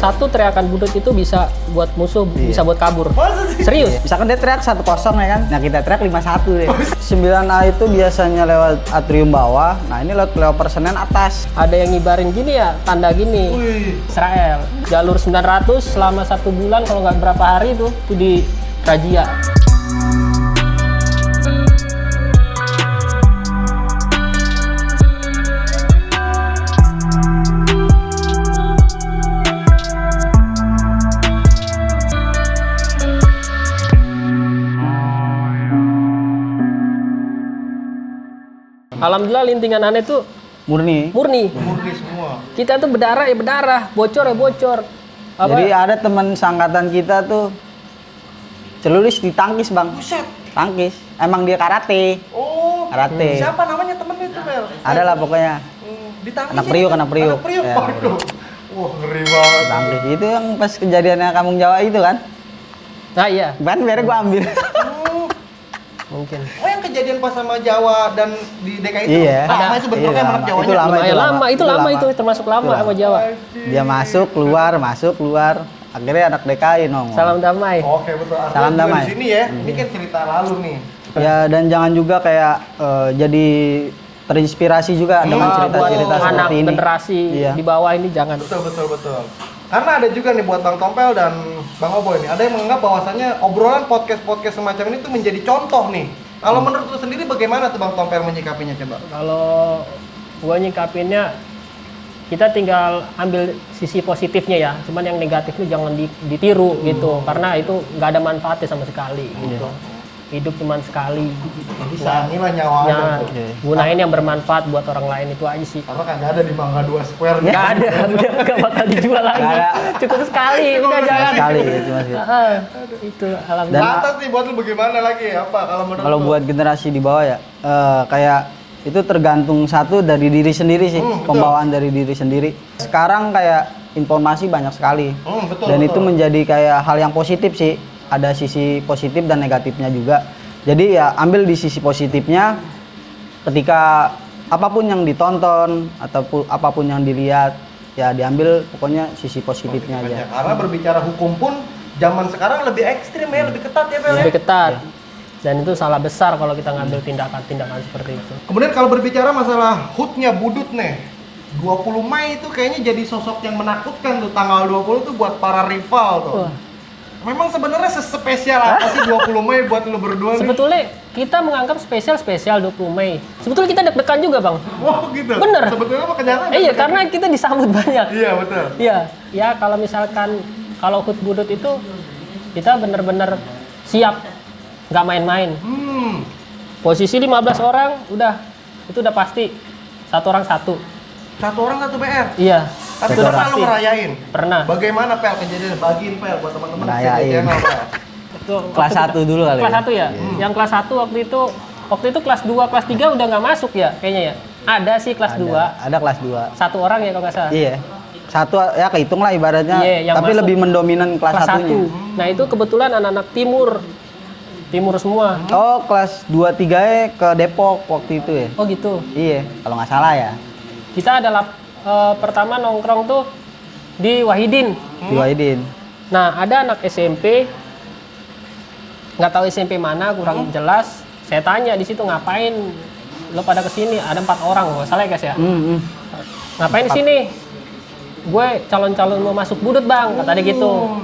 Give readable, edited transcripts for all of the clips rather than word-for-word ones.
satu teriakan budut itu bisa buat musuh, bisa buat kabur. Serius? Misalkan dia teriak 1-0 ya kan, nah kita teriak 5-1 deh. 9A itu biasanya lewat atrium bawah, nah ini lewat flyover Senen atas. Ada yang ngibarin gini ya, tanda gini. Israel, jalur 900 selama 1 bulan kalau nggak berapa hari itu di razia. Alhamdulillah lintingan aneh tuh Murni semua. Kita tuh berdarah ya berdarah, bocor ya bocor. Jadi ada teman sangkatan kita tuh celulis di tangkis bang. Buset. Tangkis, emang dia karate. Oh. Karate. Siapa namanya temennya itu, Bel? Ada lah pokoknya. Ditangkis. Anak Priuk. Anak Priuk. Ya. Waduh. Wah, ngeri banget. Tangkis itu yang pas kejadiannya Kampung Jawa itu kan. Nah iya, Ban biar gua ambil. mungkin. Oh, yang kejadian pas sama Jawa dan di DKI itu Iya. lama itu bentuknya Iya, anak lama. Jawanya. Itu lama. Itu lama itu termasuk lama sama Jawa. Dia masuk keluar. Akhirnya anak DKI nongol. Salam damai. Oke, betul. Artinya Salam juga damai. di sini ya. Ini kan cerita lalu nih. Ya dan jangan juga kayak jadi terinspirasi juga dengan cerita-cerita buat anak seperti ini. generasi Iya. di bawah ini jangan. Betul. Karena ada juga nih buat Bang Tompel dan Bang Oboy nih, ada yang menganggap bahwasannya obrolan podcast semacam ini tuh menjadi contoh nih. Kalau menurut lu sendiri bagaimana tuh Bang Tompel menyikapinya coba? Kalau gua nyikapinnya kita tinggal ambil sisi positifnya ya, cuman yang negatifnya jangan ditiru gitu, karena itu nggak ada manfaatnya sama sekali gitu. Hidup cuma sekali. Jadi sayangilah nyawa Anda tuh. Gunain yang bermanfaat buat orang lain itu aja sih. Karena kagak ada di Mangga 2 Square. Nggak ada, udah nggak bakal dijual lagi. Nggak ada. Cukup sekali, udah jangan. Sekali ya cuma sih. Itu alhamdulillah. Lantas nih buat lu bagaimana lagi? Apa kalau menurut Kalau lu? buat generasi di bawah ya kayak itu tergantung satu dari diri sendiri sih, Betul. pembawaan dari diri sendiri. Sekarang kayak informasi banyak sekali. Betul, Dan betul. itu menjadi kayak hal yang positif sih. Ada sisi positif dan negatifnya juga. Jadi ya ambil di sisi positifnya ketika apapun yang ditonton ataupun apapun yang dilihat ya diambil pokoknya sisi positifnya aja. Karena berbicara hukum pun zaman sekarang lebih ekstrim ya, lebih ketat ya Bel ya? Lebih ketat. Dan itu salah besar kalau kita ngambil tindakan-tindakan seperti itu. Kemudian kalau berbicara masalah HUT-nya Budut nih, 20 Mei itu kayaknya jadi sosok yang menakutkan tuh, tanggal 20 tuh buat para rival tuh. Memang sebenarnya sespesial apa sih 20 Mei buat lu berdua nih? Sebetulnya kita menganggap spesial 20 Mei. Sebetulnya kita deg-degan juga, Bang. Wah gitu? Bener. Sebetulnya apa kenyataan? Iya, karena kita disambut banyak. Iya betul. Iya, ya kalau misalkan kalau HUT Budut itu kita bener-bener siap, nggak main-main. Posisi 15 orang itu udah pasti satu orang satu. Satu orang satu PR? Iya. Tapi itu udah pernah lu pasti. ngerayain? Pernah. Bagaimana Pel kejadian? Bagiin Pel buat teman-teman di Ngerayain. channel Pel. Itu Kelas waktu 1 dulu kali. Kelas 1 ya? Yang kelas 1 waktu itu kelas 2, kelas 3 udah nggak masuk ya kayaknya ya? Ada sih kelas 2. Ada kelas 2. Satu orang ya kalau nggak salah. Iya. Satu ya kehitung lah ibaratnya, Iya, yang tapi masuk lebih mendominan kelas Kelas 1. 1-nya. Nah itu kebetulan anak-anak timur semua. Oh, kelas 2 3 ke Depok waktu itu ya. Oh gitu. Iya, kalau nggak salah ya. Kita adalah pertama nongkrong tuh di Wahidin. Di Wahidin. Nah ada anak SMP, nggak tahu SMP mana, kurang jelas. Saya tanya di situ ngapain lo pada kesini? Ada 4 orang, nggak salah ya guys ya. Ngapain di sini? Gue calon-calon mau masuk Budut bang, kata dia gitu.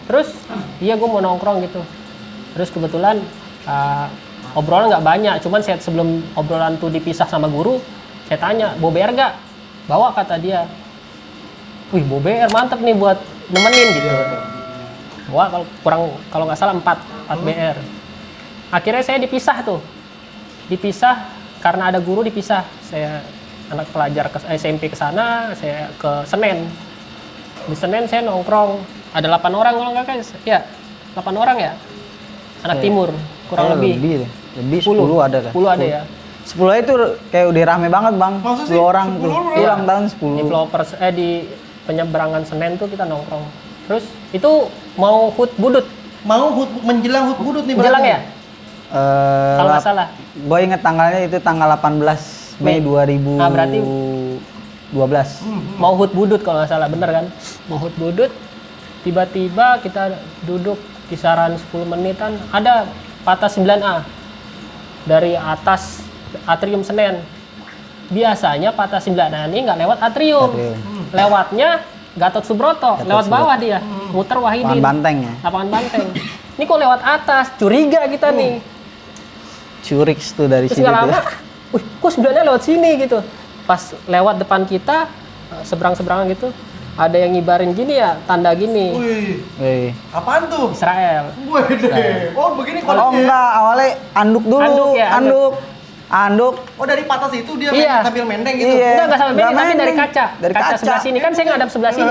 Terus iya gue mau nongkrong gitu. Terus kebetulan obrolan nggak banyak, cuman saya sebelum obrolan tuh dipisah sama guru, saya tanya, bawa BR nggak? Bawa kata dia. Wih, bawa BR mantep nih buat nemenin gitu. Bawa kalau nggak salah 4 BR. Akhirnya saya dipisah tuh. Dipisah karena ada guru dipisah. Saya anak pelajar ke SMP ke sana, saya ke Senen. Di Senen saya nongkrong. Ada 8 orang kalau nggak guys? Ya, 8 orang ya. Anak timur kurang lebih. Lebih 10 ada kan? 10 ada ya. 10 itu kayak udah rame banget bang. Masa 10 sih? orang 10 tuh. orang? Ulang tahun Di 10. Flowers di penyeberangan Senen tuh kita nongkrong. Terus itu mau HUT Budut. Mau menjelang HUT Budut nih Menjelang ya? Kalau nggak salah. Gue inget tanggalnya itu tanggal 18 Mei 2000. Nah, berarti 12. Mau hut budut kalau nggak salah, bener kan? Mau hut budut, tiba-tiba kita duduk kisaran 10 menitan, ada patah 9A dari atas atrium Senen. Biasanya patah 9A ini nggak lewat atrium, lewatnya Gatot Subroto, lewat bawah dia, muter Wahidin. Lapangan Banteng ya. Lapangan Banteng. Ini kok lewat atas, curiga kita nih. Curiks tuh dari Terus situ. nggak lama, tuh. wih, kok 9A lewat sini gitu. Pas lewat depan kita, seberang-seberangan gitu, ada yang ngibarin gini ya, tanda gini, Wih, Wih. apaan tuh? Israel. Wih, oh begini Oh kalau enggak, awalnya anduk dulu. Anduk ya, Anduk. Oh dari patas itu dia Iya. sambil mendeng gitu. Iya. Enggak sampai Nggak bending, tapi dari mending. kaca. Dari kaca. Sebelah sini, kan saya ngadap sebelah sini.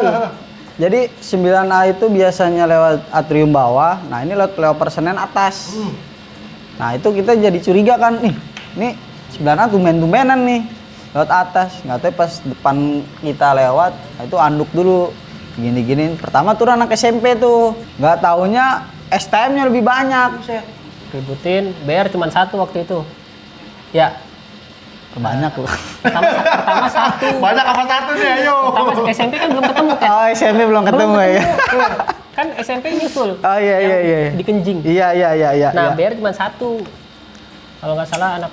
Jadi 9A itu biasanya lewat atrium bawah, nah ini lewat persenen atas. Nah itu kita jadi curiga kan, nih 9A tumben-tumbenan nih, lewat atas. Nggak tahu pas depan kita lewat, nah itu anduk dulu, gini-gini. Pertama turun anak SMP tuh, nggak taunya STM-nya lebih banyak. Ributin, bayar cuma 1 waktu itu. Ya, Kebanyak loh. pertama 1. Banyak apa satu nih, ayo. Pertama SMP kan belum ketemu kan? Oh SMP belum ketemu ya? Kan SMP nyusul. Oh iya. Di Kenjing. Iya. Nah, bayar cuma 1. Kalau nggak salah anak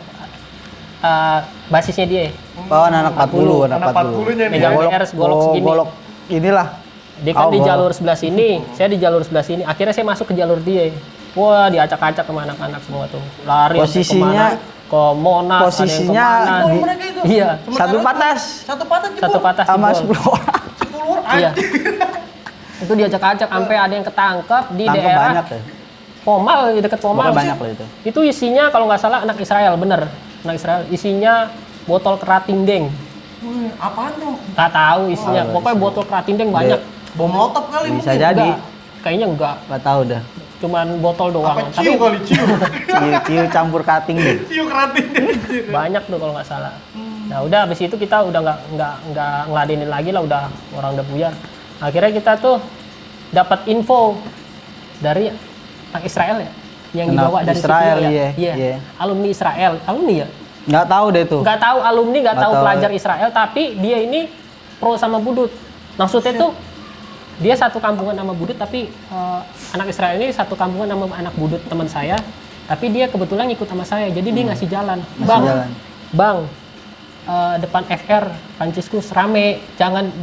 basisnya dia. Oh anak 40, Anak 40-nya nih. Megang PR golok segini. Golok inilah. Dia kan di golok. jalur sebelah sini, saya di jalur sebelah sini. Akhirnya saya masuk ke jalur dia. Wah, diacak-acak sama anak-anak semua tuh. Lari Posisinya- ke Monas, posisinya ada yang kemana. Oh, mereka itu. Iya, Satu patas Satu patas jebol. satu patah sama jebol. 10 orang. 10 orang. Iya. Anjing. Itu diacak-acak sampai ada yang ketangkep di Tangkep daerah banyak ya. Pomal, di dekat Pomal. Pokoknya banyak loh itu. Itu isinya kalau nggak salah anak Israel, bener. Anak Israel isinya botol kerating deng. Wih, apaan tuh? Nggak tahu isinya, pokoknya botol kerating deng banyak. Bom molotov kali Bisa mungkin. jadi. Enggak, kayaknya enggak. Nggak tahu dah. Cuman botol doang. Apa Tapi ciu kali ciu? Ciu campur cutting deh. Ciu keratin. banyak tuh kalau nggak salah. Nah udah habis itu kita udah nggak ngeladenin lagi lah, udah orang udah buyar. Akhirnya kita tuh dapat info dari anak Israel ya, yang Kenapa dibawa dari Israel, Sipil ya. iya. Alumni Israel, alumni ya. Nggak tahu deh tuh. Nggak tahu alumni, nggak Nggak tahu tahu. pelajar Israel, tapi dia ini pro sama Budut. Maksudnya tuh dia satu kampungan sama Budut, tapi anak Israel ini satu kampungan sama anak Budut teman saya, tapi dia kebetulan ngikut sama saya, jadi dia ngasih jalan. Ngasih jalan. Bang, depan FR Franciscus rame,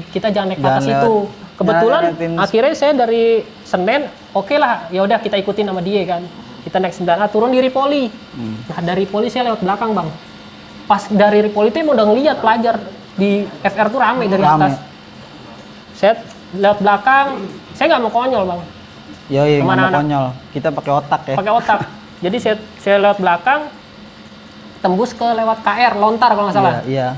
kita jangan naik ke atas Jangan itu. lewat- Kebetulan jangan lewatin- akhirnya saya dari Senen, oke lah, ya udah kita ikutin sama dia kan. Kita naik 9A turun di Ripoli. Nah dari Ripoli saya lewat belakang bang. Pas dari Ripoli itu emang udah ngeliat pelajar di FR tuh rame dari Rame. atas. Saya lewat belakang, saya nggak mau konyol bang, Yoi, nggak mau Kemana-mana. konyol. Kita pakai otak ya. pakai otak. Jadi saya lewat belakang, tembus ke lewat KR Lontar kalau nggak salah. Iya.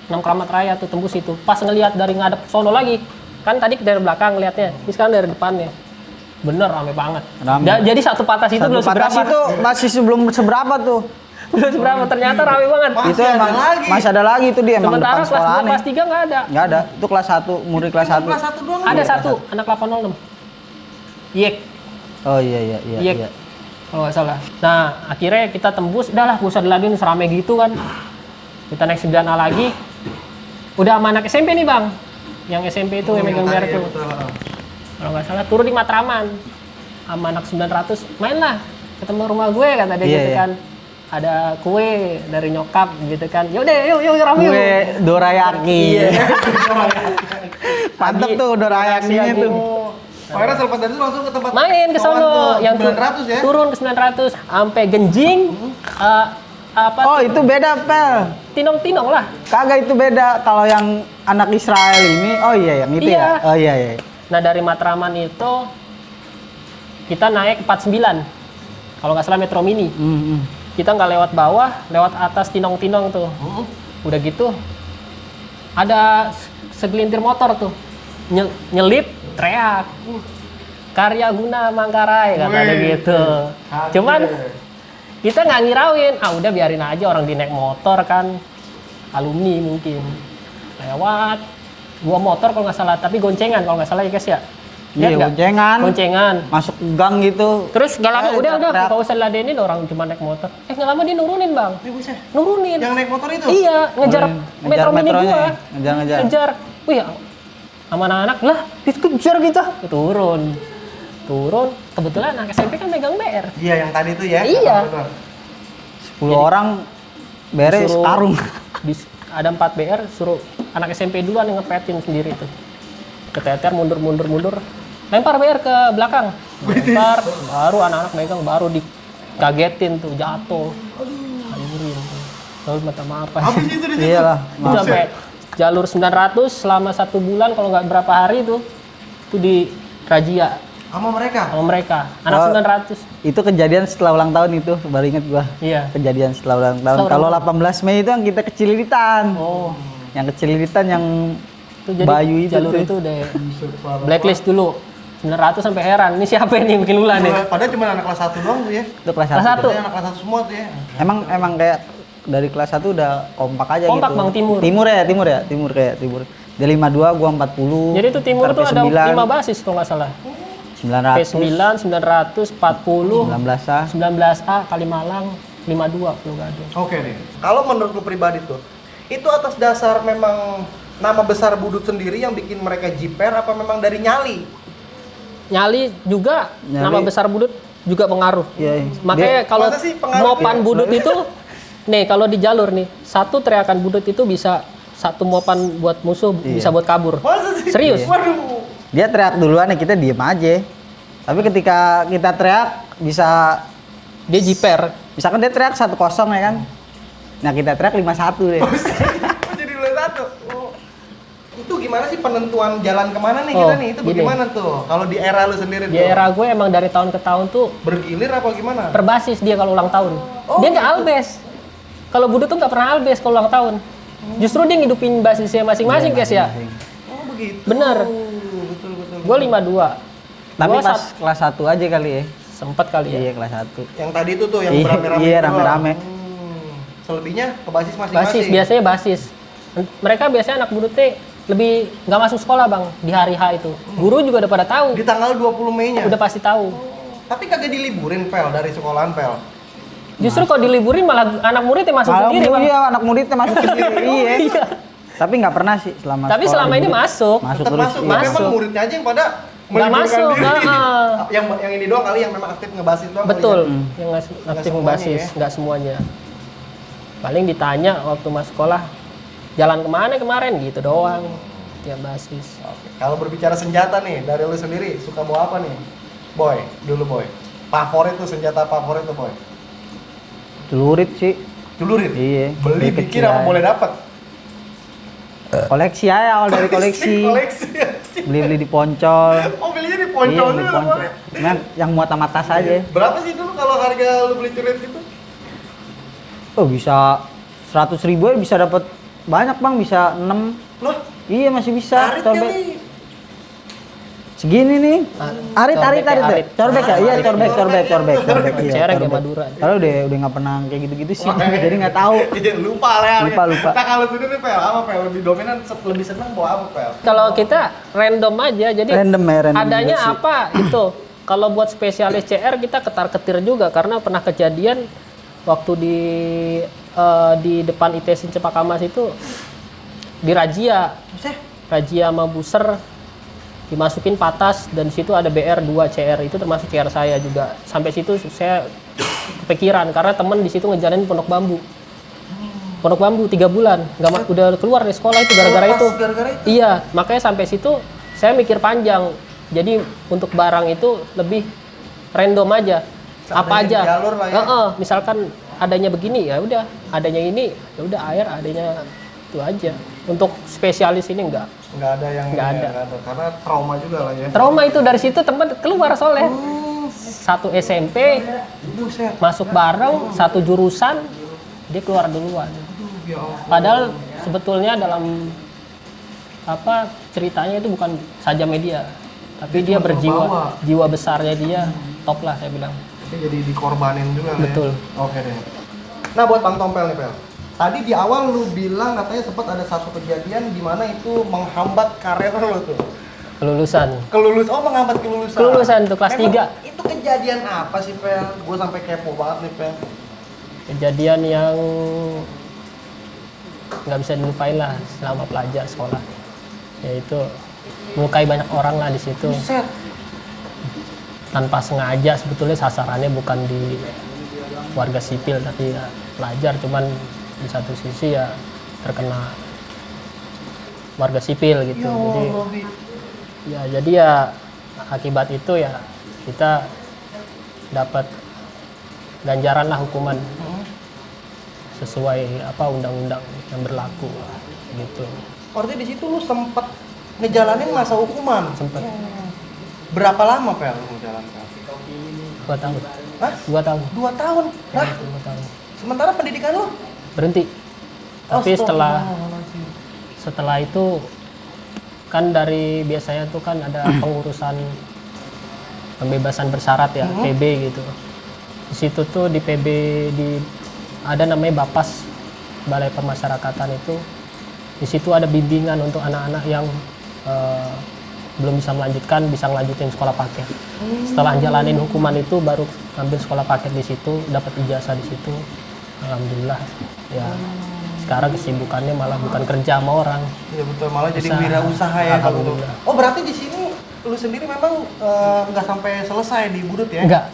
6 Keramat Raya tuh tembus itu. Pas ngelihat dari ngadep sono lagi, kan tadi dari belakang ngelihatnya, ini sekarang dari depannya. Bener rame banget. Rame. Jadi satu patas itu Satu belum patas seberapa. itu masih sebelum seberapa tuh. Belum seberapa, ternyata rame banget. Masih Itu ada emang lagi. masih ada lagi itu dia emang Sementara depan kelas 2, sekolahan. kelas 3 nggak ada. Nggak ada. Itu kelas 1, murid kelas 1. Kelas 1 doang. Ada satu, anak 806. Yek, Oh iya. Yek. Kalau nggak salah. Nah, akhirnya kita tembus, udahlah gak usah diladenin serame gitu kan. Kita naik 9A lagi. Udah sama anak SMP nih bang. Yang SMP itu yang megang merek tuh. Kalau nggak salah turun di Matraman. Sama anak 900, main lah. Ketemu rumah gue kata dia Iya, gitu iya. kan. Ada kue dari nyokap gitu kan. Yaudah, yuk rame yuk. Gue dorayaki. Iya. Mantep tuh dorayakinya Lagi- tuh. Akhirnya selepas dari itu langsung ke tempat Main ke kawan tuh, sono yang 900 ya. turun ke 900 sampai Genjing apa Oh itu beda pel. tinong-tinong lah. Kagak itu beda. Kalau yang anak Israel ini, oh iya yang itu Iya. ya. Oh iya. Nah dari Matraman itu kita naik 49 kalau nggak salah Metro Mini. Kita nggak lewat bawah, lewat atas tinong-tinong tuh. Udah gitu ada segelintir motor tuh nyelip teriak Karya Guna Manggarai katanya Wih. gitu. Cuman kita nggak ngirauin, udah biarin aja orang di naik motor kan, alumni mungkin lewat 2 motor kalau nggak salah, tapi goncengan kalau nggak salah ya guys ya. Lihat Iya, nggak? boncengan. Boncengan. Masuk gang gitu. Terus gak lama, udah teriak. nggak usah ladenin orang cuma naik motor. Gak lama dia nurunin bang, Ini buset. nurunin. Yang naik motor itu? Iya, ngejar Ngejar metro mini metronya gua. ya? Ngejar. Ngejar. Wih, sama anak-anak lah, dikejar gitu. Turun. Kebetulan anak SMP kan megang BR. Iya, yang tadi tuh ya. Iya. Benar. 10 orang beres Disuruh- karung. Ada 4 BR, suruh anak SMP duluan yang ngepetin sendiri tuh. Keteter mundur. Lempar BR ke belakang. Lempar, baru anak-anak megang, baru dikagetin tuh, jatuh. Hancurin. Lalu minta maaf. Habis itu di situ. Iyalah, Itu sampai jalur 900 selama 1 bulan kalau nggak berapa hari tuh di razia Sama mereka. sama mereka. Anak Oh. 900. Itu kejadian setelah ulang tahun itu, baru inget gua. Iya. Kejadian setelah ulang tahun. Setelah Kalau ulang 18 Mei itu yang kita keciliritan. Oh, Yang keciliritan yang itu jadi Bayu itu jalur tuh. itu deh. Buset, parah. Blacklist dulu. 900 sampai heran. Ini siapa ini yang bikin ulah nih? Padahal cuma anak kelas 1 doang tuh ya. itu kelas Kelas 1. satu. Padahal anak kelas 1 semua tuh ya. Emang kayak dari kelas 1 udah kompak aja Kompak, gitu. Bang, timur. Timur kayak timur. Dia 52, gua 40. Jadi itu timur ntar tuh ada P9, 5 basis kalau nggak salah. 900, P9, 900, 40, 19A. 19A, Kalimalang, 52 kalau nggak ada. Oke deh. Kalau menurut lu pribadi tuh, itu atas dasar memang nama besar Budut sendiri yang bikin mereka jiper apa memang dari nyali? Nyali juga, Nyali. nama besar Budut juga pengaruh. Iya. Makanya kalau Masa sih pengaruh mopan dia? Budut itu, nih kalau di jalur nih, satu teriakan Budut itu bisa satu mopan buat musuh, Iya. bisa buat kabur. Masa sih? Serius? Waduh. Dia teriak duluan ya kita diem aja. Tapi ketika kita teriak bisa Dia jiper. misalkan dia teriak 1-0 ya kan. Nah, kita teriak 5-1 deh. Oh, jadi dua satu. Oh. Itu gimana sih penentuan jalan kemana nih Oh, kita nih? Itu gini. bagaimana tuh? Kalau di era lu sendiri Di tuh. era gue emang dari tahun ke tahun tuh Bergilir apa gimana? berbasis dia kalau ulang tahun. Oh, Dia nggak gitu. albes. Kalau Budut tuh nggak pernah albes kalau ulang tahun. Justru dia ngidupin basisnya masing-masing guys ya. Oh, begitu. Bener. Betul. Gue 52. Tapi Gua pas kelas 1 aja kali ya. sempet kali ya. Iya, kelas 1. Yang tadi itu tuh yang Iya, rame-rame. iya, itu doang. rame-rame. Selebihnya ke basis masing-masing. Basis, biasanya basis. Mereka biasanya anak Budut teh lebih nggak masuk sekolah bang di hari H itu. Guru juga udah pada tahu, Di tanggal 20 Mei-nya. udah pasti tahu. Tapi kagak diliburin pel dari sekolahan pel. Justru kalau diliburin malah anak muridnya masuk sendiri bang. Iya, anak muridnya masuk sendiri. Iya. Iya. Tapi nggak pernah sih selama Tapi sekolah selama ini liburan. masuk. Masuk Tetap terus. masuk. Iya. Tapi memang Masuk. muridnya aja yang pada Nggak meliburkan masuk, diri. heeh. yang ini doang kali yang memang aktif ngebasis doang. kali Betul, ya. yang aktif semuanya ngebasis, ya. nggak semuanya. Paling ditanya waktu masuk sekolah, jalan kemana kemarin gitu doang, tiap basis. Oke. Kalau berbicara senjata nih, dari lu sendiri suka bawa apa nih? Boy, dulu boy. Favorit tuh senjata favorit tuh boy. Celurit sih. Celurit. Iya. Beli Dari bikin kecil apa aja. boleh dapat? Koleksi aja, awal dari koleksi. Koleksi. Beli-beli di Poncol. Oh belinya di Iya, Poncol di dulu Poncol. Boy. Cuman yang muat sama tas aja. Berapa sih dulu kalau harga lu beli celurit gitu? Oh, bisa 100.000 bisa dapat banyak bang, bisa 6. Loh, Iya, masih bisa. arit Corbek. kali. Segini nih. Arit. Corbek ya, arit. Corbek ya? Iya, corbek. Iya, Cereng kayak corbek. Madura. Kalau udah nggak pernah kayak gitu-gitu sih, jadi nggak tahu. Iya, lupa lah ya. Lupa. Nah kalau sendiri pel, apa pel? Lebih dominan, lebih seneng bawa apa pel? Kalau kita random aja, jadi Random adanya juga sih. apa itu. Kalau buat spesialis CR kita ketar-ketir juga karena pernah kejadian waktu di depan ITS Cempaka Mas itu dirazia, razia sama buser, dimasukin patas dan di situ ada BR 2 CR, itu termasuk CR saya juga. Sampai situ saya kepikiran karena temen di situ ngejalanin pondok bambu. Pondok bambu 3 bulan, udah keluar dari sekolah itu gara-gara itu. Gara-gara itu. Iya, makanya sampai situ saya mikir panjang. Jadi untuk barang itu lebih random aja. Apa Seadanya aja? di jalur lah ya. Misalkan adanya begini ya udah, adanya ini ya udah air, adanya itu aja. Untuk spesialis ini enggak. Nggak ada yang Nggak ini ada. ya, nggak ada. Karena trauma juga lah ya. Trauma itu dari situ teman keluar soalnya. Satu SMP Buset. masuk bareng, satu jurusan dia keluar duluan. Ya Allah. Padahal sebetulnya dalam apa ceritanya itu bukan saja media, tapi dia cuma berjiwa, terbawa. jiwa besarnya dia top lah saya bilang. Ini jadi dikorbanin juga lah Betul. ya. Oke deh. Nah buat Bang Tompel nih pel. Tadi di awal lu bilang katanya sempat ada satu kejadian di mana itu menghambat karir lu tuh. kelulusan menghambat kelulusan. kelulusan tuh kelas 3. Itu kejadian apa sih, Pel? Gue sampai kepo banget nih, Pel. Kejadian yang nggak bisa dilupain lah selama pelajar sekolah, yaitu melukai banyak orang lah di situ. Buset. Tanpa sengaja, sebetulnya sasarannya bukan di warga sipil tapi ya pelajar, cuman di satu sisi ya terkena warga sipil gitu. Jadi ya akibat itu ya kita dapat ganjaran lah, hukuman sesuai undang-undang yang berlaku gitu. Berarti di situ lu sempet ngejalanin masa hukuman. Sempet. Berapa lama, Pel, lu menjalankan? 2 tahun. Hah? 2 tahun. 2 tahun? Ya, Hah? 2 tahun. Sementara pendidikan lu? Berhenti. Tapi setelah itu kan dari biasanya tuh kan ada pengurusan pembebasan bersyarat ya, PB gitu. Di situ tuh di PB ada namanya Bapas, Balai Pemasyarakatan itu. Di situ ada bimbingan untuk anak-anak yang belum bisa melanjutkan, bisa ngelanjutin sekolah paket. Setelah jalanin hukuman itu baru ambil sekolah paket di situ, dapat ijazah di situ. Alhamdulillah. Ya. Sekarang kesibukannya malah bukan kerja sama orang. Iya betul, malah jadi Usaha. wirausaha ya kalau gitu. Alhamdulillah. Oh, berarti di sini lu sendiri memang nggak sampai selesai di Budut ya? Enggak,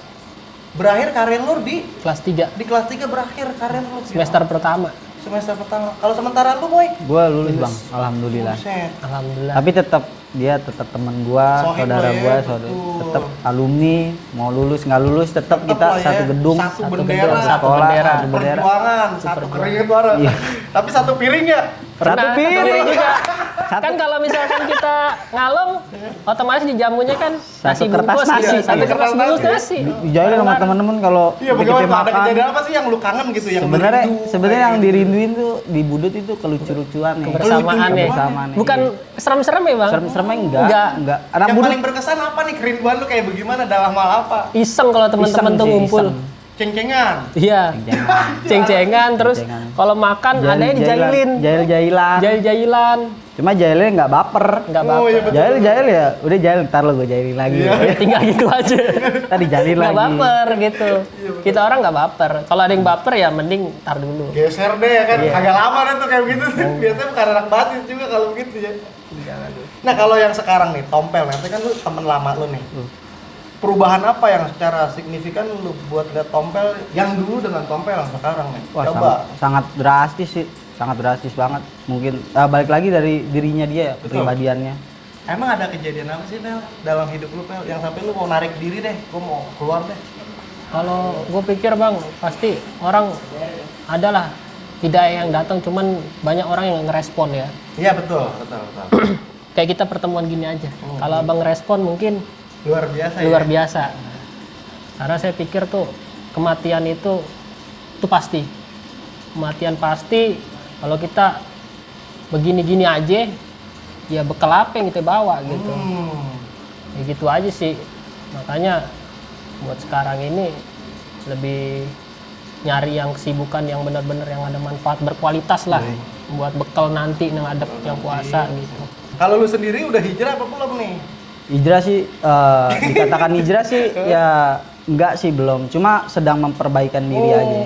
Berakhir karir lu di kelas 3 kelas 3 berakhir karir lu. semester pertama. Semester pertama. Kalau sementara lu, Boy? Gua lulus, Bang. Alhamdulillah. Buset. Alhamdulillah. Tapi dia tetap teman gua, Sohib saudara lo ya, gua, betul. tetap alumni, mau lulus nggak lulus tetap kita lah ya, satu gedung, satu satu bendera, gedung, satu sekolah, bendera. satu bendera. perjuangan, satu keringet bareng. Iya. Tapi satu piring ya? Satu piring. juga. Satu- Kan kalau misalkan kita ngalong, otomatis di jamunya kan nasi kertas bungkus, nasi. gitu. Satu Iya, kertas kertas bungkus nasi. nasi. Dijailin sama teman-teman kalau Iya, kita bagaimana? Ada makan. kejadian apa sih yang lu kangen gitu? Yang lu Sebenarnya rindu, sebenarnya yang kayak gitu? dirinduin tuh di Budut itu kelucu-lucuan nih. Kebersamaan ya. Kebersamaan nih. Bukan serem-serem ya, Bang? Serem-seremnya Enggak. enggak. Anak Yang Budut paling berkesan apa nih? Kerinduan lu kayak bagaimana? Dalam hal apa? Iseng kalau teman-teman iseng tuh sih, ngumpul. iseng. Ceng-cengan. Iya. Ceng-cengan. Ceng-cengan, terus Ceng-cengan. kalau makan adanya dijailin. Jail-jailan. Jail-jailan. Cuma jailnya nggak baper. Enggak Oh, iya, baper. betul. Jail ya, udah jail ntar lo gue jailin lagi. Iya. Tinggal gitu aja. Tadi jailin Nggak lagi. baper gitu. Kita orang nggak baper. Kalau ada yang baper ya mending tar dulu. Geser deh ya kan, Iya. agak lama deh tuh kayak begitu. Biasanya bukan anak basis juga kalau begitu ya. Nah kalau yang sekarang nih, Tompel, nanti kan lu temen lama lu nih. Perubahan apa yang secara signifikan lu buat lihat Tompel yang dulu dengan Tompel yang sekarang nih? Wah, Coba. sangat drastis sih. Sangat drastis banget. Mungkin balik lagi dari dirinya dia, Betul. kepribadiannya. Emang ada kejadian apa sih, Pel, dalam hidup lu, Pel, yang sampai lu mau narik diri deh, gua mau keluar deh. Kalau gue pikir Bang, pasti orang adalah hidayah yang datang, cuman banyak orang yang ngerespon ya. Iya betul, betul. Kayak kita pertemuan gini aja. Kalau Abang ngerespon mungkin Luar biasa ya. luar biasa. Karena saya pikir tuh kematian itu pasti. Kematian pasti. Kalau kita begini-gini aja, ya bekal apa yang kita bawa gitu. Ya gitu aja sih. Makanya buat sekarang ini lebih nyari yang kesibukan yang benar-benar yang ada manfaat berkualitas lah. Buat bekal nanti ngadep yang puasa gitu. Kalau lu sendiri udah hijrah apa belum nih? Hijrah sih, dikatakan hijrah sih ya enggak sih belum. Cuma sedang memperbaikan diri aja.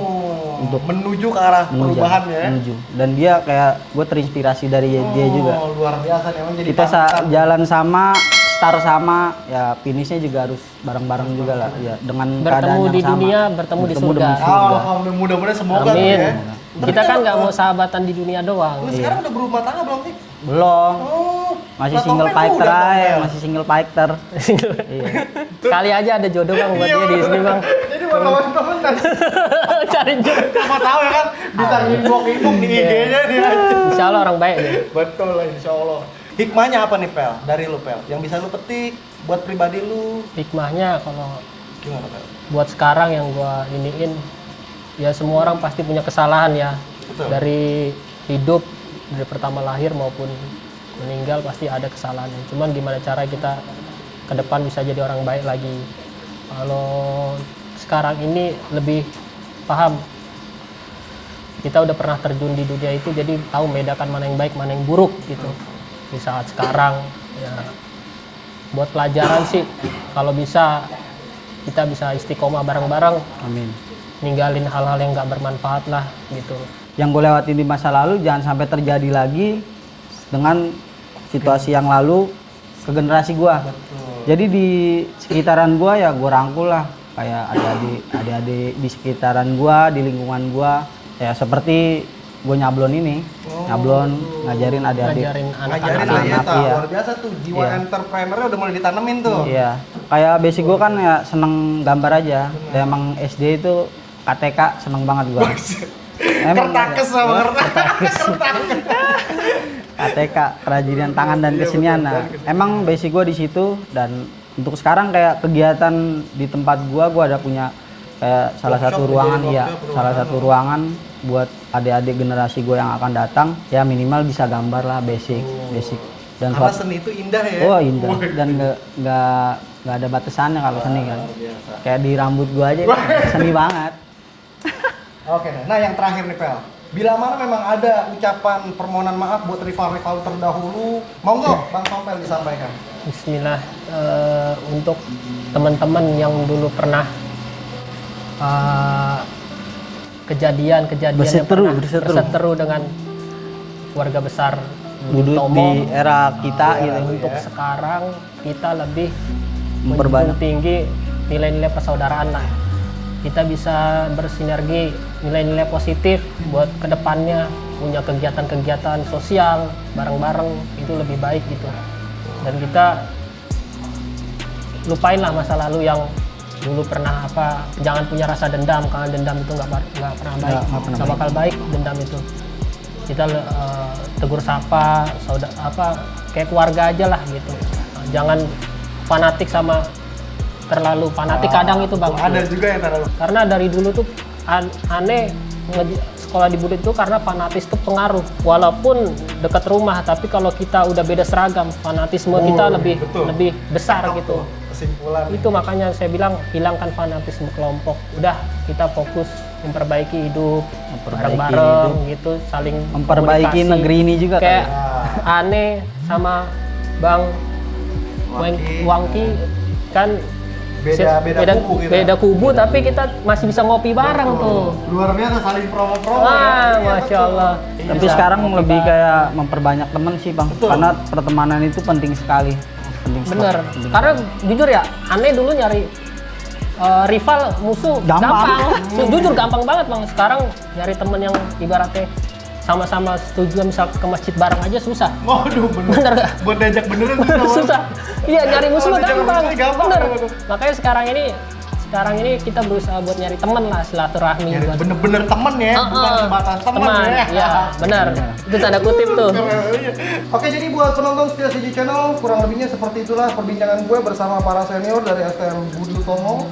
Untuk menuju ke arah perubahan ya. Menuju. Dan dia kayak gue terinspirasi dari dia juga. Luar biasa nih, emang jadi Kita panutan. jalan sama, start sama, ya finishnya juga harus bareng-bareng juga lah. Ya dengan Bertemu keadaan yang di sama. dunia, bertemu di surga. dengan surga. Alhamdulillah, mudah-mudahan semoga tuh Amin. ya. Kita kan nggak mau sahabatan di dunia doang. Lu sekarang udah berumah tangga belum sih? Belum. Oh, Masih lah, single Tompel fighter udah, aja, Tompel. masih single fighter. Iya. Kali aja ada jodoh Bang buat Iya, dia di sini Bang. Jadi buat kawan-kawan Cari jodoh. siapa tahu ya kan bisa ngimbok-ngimbok di IG-nya dia. Insya Allah orang baik dia. Betul lah, insya Allah. Hikmahnya apa nih, Pel? Dari lu, Pel, yang bisa lu petik buat pribadi lu. Hikmahnya kalau Gimana, Pel? buat sekarang yang gua iniin, ya semua orang pasti punya kesalahan ya. Betul. Dari hidup, dari pertama lahir maupun meninggal pasti ada kesalahan. Cuman gimana cara kita ke depan bisa jadi orang baik lagi. Kalau sekarang ini lebih paham. Kita udah pernah terjun di dunia itu, jadi tahu membedakan mana yang baik, mana yang buruk gitu. Di saat sekarang ya buat pelajaran sih. Kalau bisa kita bisa istiqomah bareng-bareng, Amin. ninggalin hal-hal yang nggak bermanfaat lah gitu. Yang gue lewatin di masa lalu jangan sampai terjadi lagi dengan situasi yang lalu ke generasi gue. Jadi di sekitaran gue ya gue rangkul lah, kayak adik-adik di sekitaran gue, di lingkungan gue, ya seperti gue nyablon ini, nyablon ngajarin adik-adik. Ngajarin Ngajarin anak-anak. lah ya, anak-anak, iya. luar biasa tuh jiwa Iya. entrepreneurnya udah mulai ditanemin tuh. Iya, kayak basic gue kan ya seneng gambar aja. Dan emang SD itu KTK seneng banget gue. Kertakes sama kertakes. KTK, kerajinan tangan dan kesenian. Nah, emang basic gue di situ. Dan untuk sekarang kayak kegiatan di tempat gue ada punya kayak salah Workshop satu gitu ruangan, ya, iya, workshop salah satu ruangan buat adik-adik generasi gue yang akan datang. Ya minimal bisa gambar lah, basic. Dan Karena suatu, seni itu indah ya. oh indah. Dan nggak ada batasannya kalau seni kan. Kayak di rambut gue aja seni banget. Oke, nah yang terakhir nih Pel. Bila mana memang ada ucapan permohonan maaf buat rival-rival terdahulu, monggo Bang Tompel disampaikan. Bismillah, untuk teman-teman yang dulu pernah kejadian-kejadian yang pernah berseteru dengan keluarga besar Budut Tomo, di era kita gitu. untuk sekarang kita lebih Memperbanyak. menjunjung tinggi nilai-nilai persaudaraan lah. Kita bisa bersinergi nilai-nilai positif buat kedepannya, punya kegiatan-kegiatan sosial bareng-bareng itu lebih baik gitu. Dan kita lupain lah masa lalu yang dulu pernah apa, jangan punya rasa dendam karena dendam itu nggak pernah baik, nggak bakal baik dendam itu. Kita tegur sapa, kayak keluarga aja lah gitu. Jangan fanatik sama terlalu fanatik kadang itu Bang. Ada juga yang terlalu. Karena dari dulu tuh aneh sekolah di Budut itu karena fanatis itu pengaruh. Walaupun dekat rumah, tapi kalau kita udah beda seragam, fanatisme kita lebih besar gitu. Kesimpulan. Itu makanya saya bilang hilangkan fanatisme kelompok. Udah kita fokus memperbaiki hidup bareng-bareng gitu, saling Memperbaiki komunikasi. negeri ini juga Kayak kali. aneh sama Bang Wangki kan Beda kubu kita. beda kubu tapi kita masih bisa ngopi bareng tuh. Luar biasa saling promo-promo Wah, ya. Iya, Masya betul. Allah. Tapi sekarang lebih kayak memperbanyak teman sih Bang. Betul. Karena pertemanan itu penting sekali. Bener. Karena jujur ya, aneh dulu nyari rival musuh Gampang. Jujur gampang banget Bang. Sekarang nyari temen yang ibaratnya sama-sama setuju misal ke masjid bareng aja susah. Waduh, Bener gak? Buat diajak beneran Susah. Iya, nyari musuh Kalau diajak gampang. musuh gampang, Bener. bener. Makanya sekarang ini kita berusaha buat nyari temen lah, silaturahmi Nyari buat bener-bener temen ya, bukan sebatas temen ya. Iya, benar. Itu tanda kutip tuh. Oke, jadi buat penonton setia CJ Channel, kurang lebihnya seperti itulah perbincangan gue bersama para senior dari STM Budut Tomo.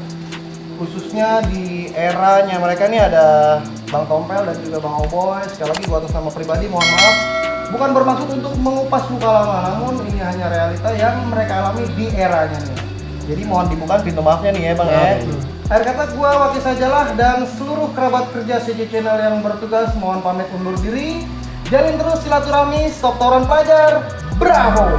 Khususnya di eranya mereka nih ada Bang Tompel dan juga Bang Oboy. Sekali lagi gua atas nama pribadi mohon maaf. Bukan bermaksud untuk mengupas luka lama, namun ini hanya realita yang mereka alami di eranya nih. Jadi mohon dibuka pintu maafnya nih ya Bang ya. Akhir kata gua Waki Sajalah dan seluruh kerabat kerja CJ Channel yang bertugas mohon pamit undur diri. Jalin terus silaturahmi, stop tawuran pelajar. Bravo!